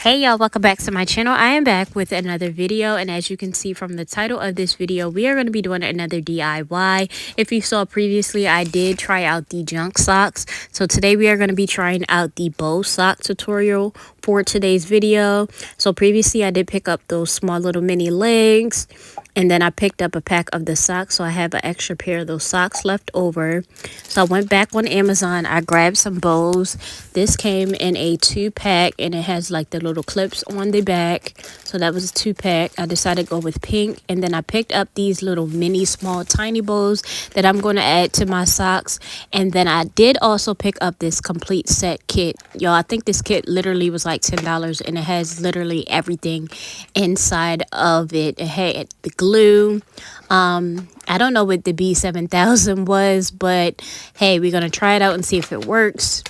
Hey y'all, welcome back to my channel. I am back with another video, and as you can see from the title of this video, we are going to be doing another DIY. If you saw previously, I did try out the junk socks, so today we are going to be trying out the bow sock tutorial for today's video. So previously I did pick up those small little mini legs, and then I picked up a pack of the socks, so I have an extra pair of those socks left over. So I went back on Amazon, I grabbed some bows. This came in a 2-pack, and it has like the little clips on the back. So that was a 2-pack. I decided to go with pink, and then I picked up these little mini small tiny bows that I'm going to add to my socks. And then I did also pick up this complete set kit. Y'all, I think this kit literally was like $10, and it has literally everything inside of it. It had the glue. I don't know what the B7000 was, but hey, we're gonna try it out and see if it works.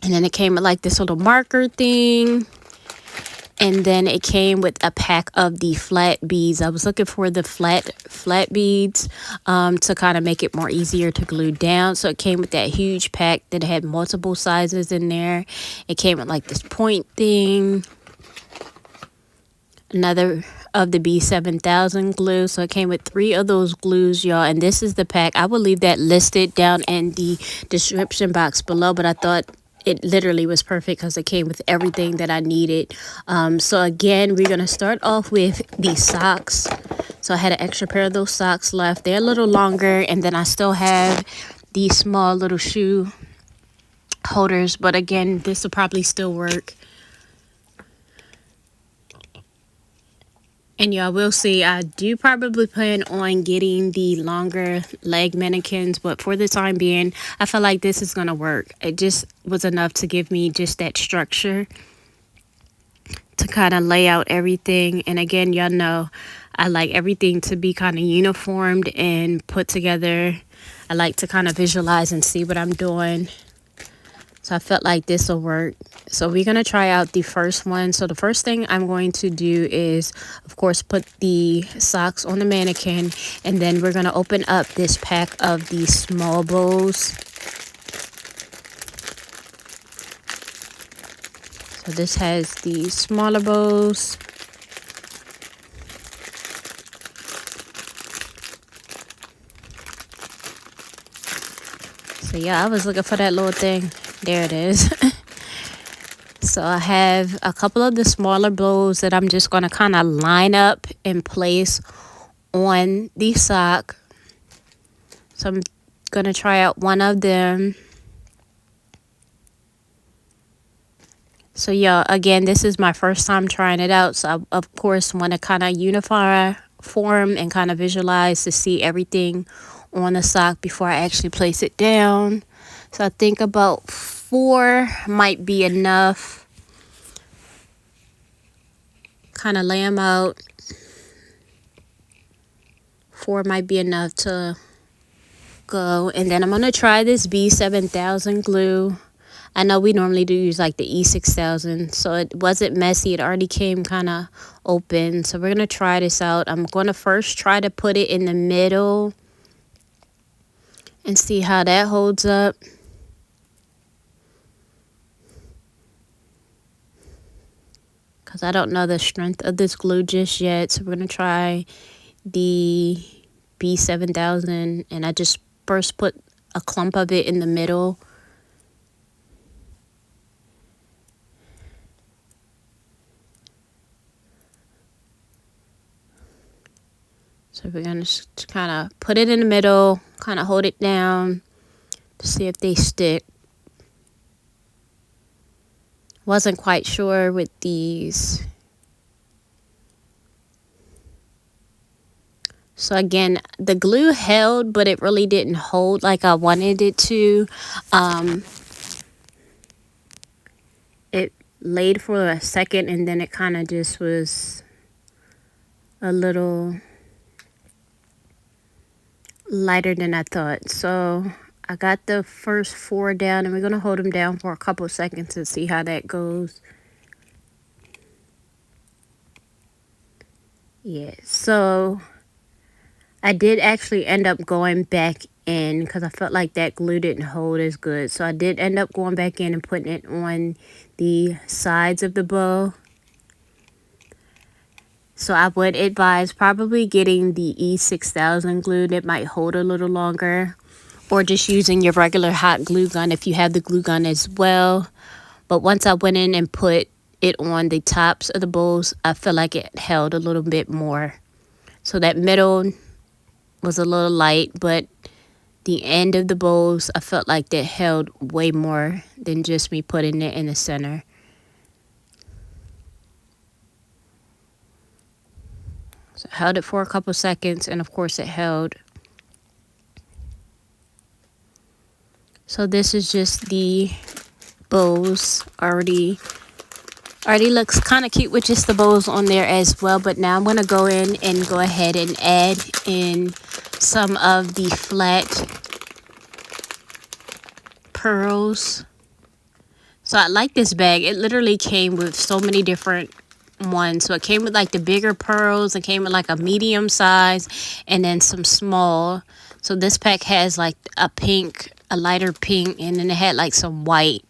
And then it came with like this little marker thing, and then it came with a pack of the flat beads. I was looking for the flat beads to kind of make it more easier to glue down. So it came with that huge pack that had multiple sizes in there. It came with like this point thing, another of the B7000 glue. So it came with 3 of those glues, y'all, and this is the pack. I will leave that listed down in the description box below, but I thought it literally was perfect because it came with everything that I needed. So again, we're gonna start off with the socks. So I had an extra pair of those socks left. They're a little longer, and then I still have these small little shoe holders, but again, this will probably still work. And y'all will see, I do probably plan on getting the longer leg mannequins, but for the time being, I feel like this is going to work. It just was enough to give me just that structure to kind of lay out everything. And again, y'all know I like everything to be kind of uniformed and put together. I like to kind of visualize and see what I'm doing. So I felt like this will work. So we're going to try out the first one. So the first thing I'm going to do is, of course, put the socks on the mannequin. And then we're going to open up this pack of these small bows. So this has the smaller bows. So yeah, I was looking for that little thing. There it is. So I have a couple of the smaller bows that I'm just going to kind of line up in place on the sock. So I'm going to try out one of them. So yeah, again, this is my first time trying it out. So I, of course, want to kind of unify form and kind of visualize to see everything on the sock before I actually place it down. So I think about 4 might be enough. Kind of lay them out. 4 might be enough to go. And then I'm going to try this B7000 glue. I know we normally do use like the E6000, so it wasn't messy. It already came kind of open. So we're going to try this out. I'm going to first try to put it in the middle and see how that holds up. Because I don't know the strength of this glue just yet. So we're going to try the B7000. And I just first put a clump of it in the middle. So we're going to kind of put it in the middle, kind of hold it down to see if they stick. Wasn't quite sure with these. So again, the glue held, but it really didn't hold like I wanted it to. It laid for a second, and then it kind of just was a little lighter than I thought. So I got the first 4 down, and we're going to hold them down for a couple of seconds to see how that goes. Yeah, so I did actually end up going back in because I felt like that glue didn't hold as good. So I did end up going back in and putting it on the sides of the bow. So I would advise probably getting the E6000 glue that might hold a little longer, or just using your regular hot glue gun if you have the glue gun as well. But once I went in and put it on the tops of the bows, I feel like it held a little bit more. So that middle was a little light, but the end of the bows, I felt like that held way more than just me putting it in the center. So I held it for a couple seconds, and of course it held. So this is just the bows. Already looks kind of cute with just the bows on there as well. But now I'm going to go in and go ahead and add in some of the flat pearls. So I like this bag. It literally came with so many different ones. So it came with like the bigger pearls. It came with like a medium size and then some small. So this pack has like a pink, a lighter pink, and then it had like some white,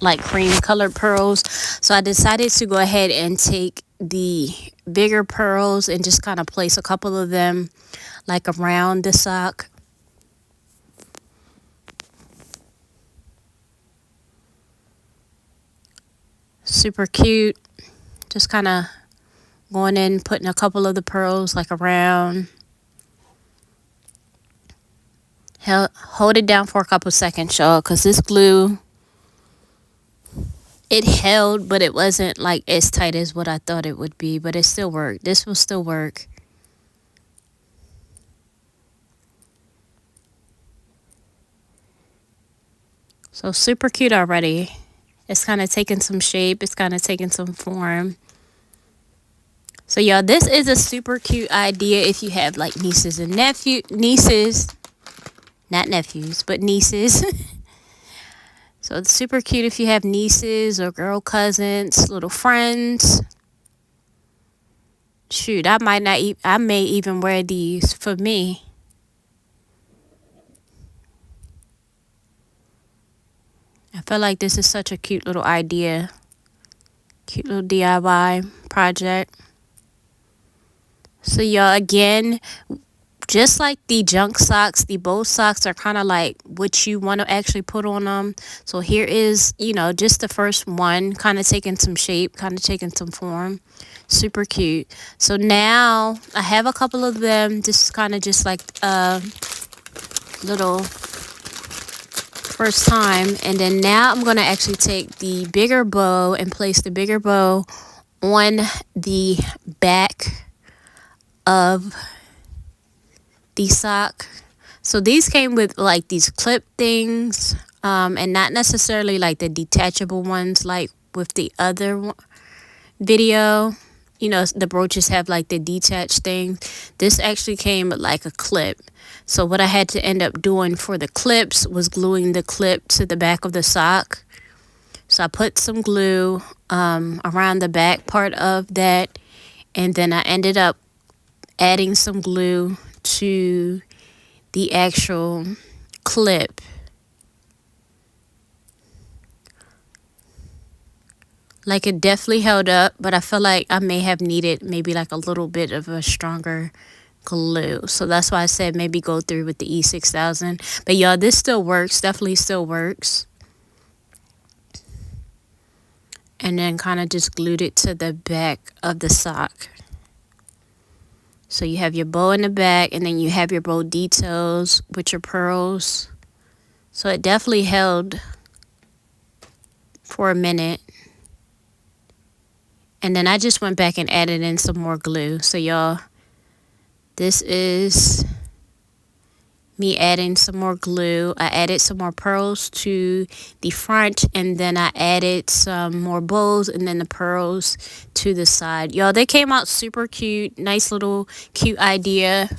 like cream colored pearls. So I decided to go ahead and take the bigger pearls and just kind of place a couple of them like around the sock. Super cute. Just kind of going in, putting a couple of the pearls like around. Hold it down for a couple seconds, y'all, because this glue, it held, but it wasn't like as tight as what I thought it would be, but it still worked. This will still work. So super cute already. It's kind of taking some shape. It's kind of taking some form. So y'all, this is a super cute idea if you have like nieces and nieces, not nephews, but nieces. So it's super cute if you have nieces or girl cousins, little friends. Shoot, I may even wear these for me. I feel like this is such a cute little idea. Cute little DIY project. So y'all, again, just like the junk socks, the bow socks are kind of like what you want to actually put on them. So here is, you know, just the first one, kind of taking some shape, kind of taking some form. Super cute. So now I have a couple of them, just kind of just like little first time. And then now I'm going to actually take the bigger bow and place the bigger bow on the back of the sock. So these came with like these clip things, and not necessarily like the detachable ones like with the other video. You know, the brooches have like the detached thing. This actually came with like a clip. So what I had to end up doing for the clips was gluing the clip to the back of the sock. So I put some glue around the back part of that, and then I ended up adding some glue to the actual clip. Like, it definitely held up, but I feel like I may have needed maybe like a little bit of a stronger glue. So that's why I said maybe go through with the E6000. But y'all, this still works, definitely still works. And then kind of just glued it to the back of the sock. So you have your bow in the back, and then you have your bow details with your pearls. So it definitely held for a minute. And then I just went back and added in some more glue. So y'all, this is me adding some more glue. I added some more pearls to the front, and then I added some more bows and then the pearls to the side. Y'all, they came out super cute. Nice little cute idea.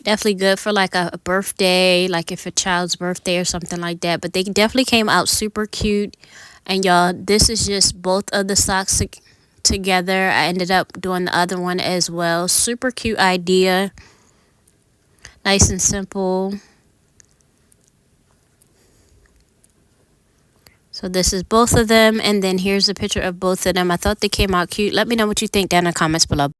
Definitely good for like a birthday, like if a child's birthday or something like that. But they definitely came out super cute. And y'all, this is just both of the socks together. I ended up doing the other one as well. Super cute idea. Nice and simple. So this is both of them, and then here's a picture of both of them. I thought they came out cute. Let me know what you think down in the comments below.